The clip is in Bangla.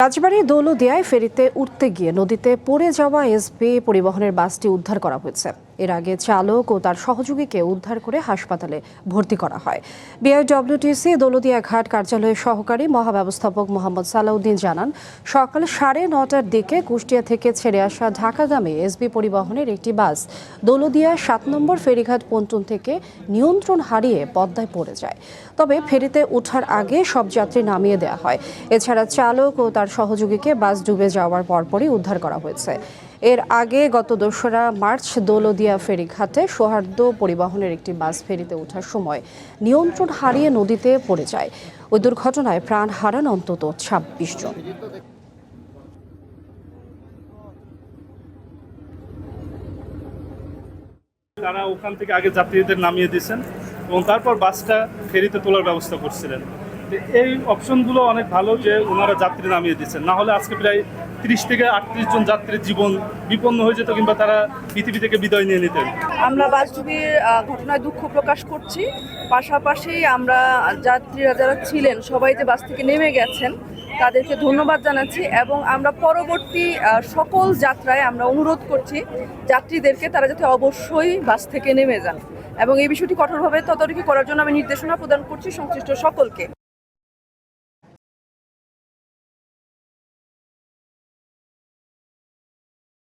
রাজবাড়ী দৌলদিয়ায় ফেরিতে উঠতে গিয়ে নদীতে পড়ে যাওয়া এসবি পরিবহনের বাসটি উদ্ধার করা হয়েছে। এর আগে চালক ও তার সহযোগীকে উদ্ধার করে হাসপাতালে ভর্তি করা হয়। বিআইডব্লিউটিসি দৌলদিয়া ঘাট কার্যালয়ের সহকারী মহাব্যবস্থাপক মোহাম্মদ সালাউদ্দিন জানান, সকাল 9:30টার দিকে কুষ্টিয়া থেকে ছেড়ে আসা ঢাকাগামী এসবি পরিবহনের একটি বাস দৌলদিয়া 7 নম্বর ফেরিঘাট পন্টন থেকে নিয়ন্ত্রণ হারিয়ে পদ্মায় পড়ে যায়। তবে ফেরিতে ওঠার আগে সব যাত্রী নামিয়ে দেওয়া হয়। এছাড়া চালক ও তার সহযোগীকে বাস ডুবে যাওয়ার পরপরই উদ্ধার করা হয়েছে। এর আগে গত 2রা মার্চ দৌলদিয়া ফেরিঘাটে সৌহার্দ্য পরিবহনের একটি বাস ফেরিতে ওঠার সময় নিয়ন্ত্রণ হারিয়ে নদীতে পড়ে যায়। ওই দুর্ঘটনায় প্রাণ হারান অন্তত 26 জন। তারা ওখান থেকে আগে যাত্রীদের নামিয়ে দিয়েছেন এবং তারপর বাসটা ফেরিতে তোলার ব্যবস্থা করছিলেন। এই অপশনগুলো অনেক ভালো যে ওনারা যাত্রী নামিয়ে দিচ্ছেন, না হলে আজকে প্রায় 30 থেকে 38 জন যাত্রীর জীবন বিপন্ন হয়ে যেত কিংবা তারা পৃথিবী থেকে বিদায় নিয়ে নিতেন। আমরা বাস ডুবির ঘটনায় দুঃখ প্রকাশ করছি। পাশাপাশি আমরা যাত্রীরা যারা ছিলেন সবাই যে বাস থেকে নেমে গেছেন তাদেরকে ধন্যবাদ জানাচ্ছি এবং আমরা পরবর্তী সকল যাত্রায় আমরা অনুরোধ করছি যাত্রীদেরকে তারা যাতে অবশ্যই বাস থেকে নেমে যান এবং এই বিষয়টি কঠোরভাবে তদারকি করার জন্য আমি নির্দেশনা প্রদান করছি সংশ্লিষ্ট সকলকে।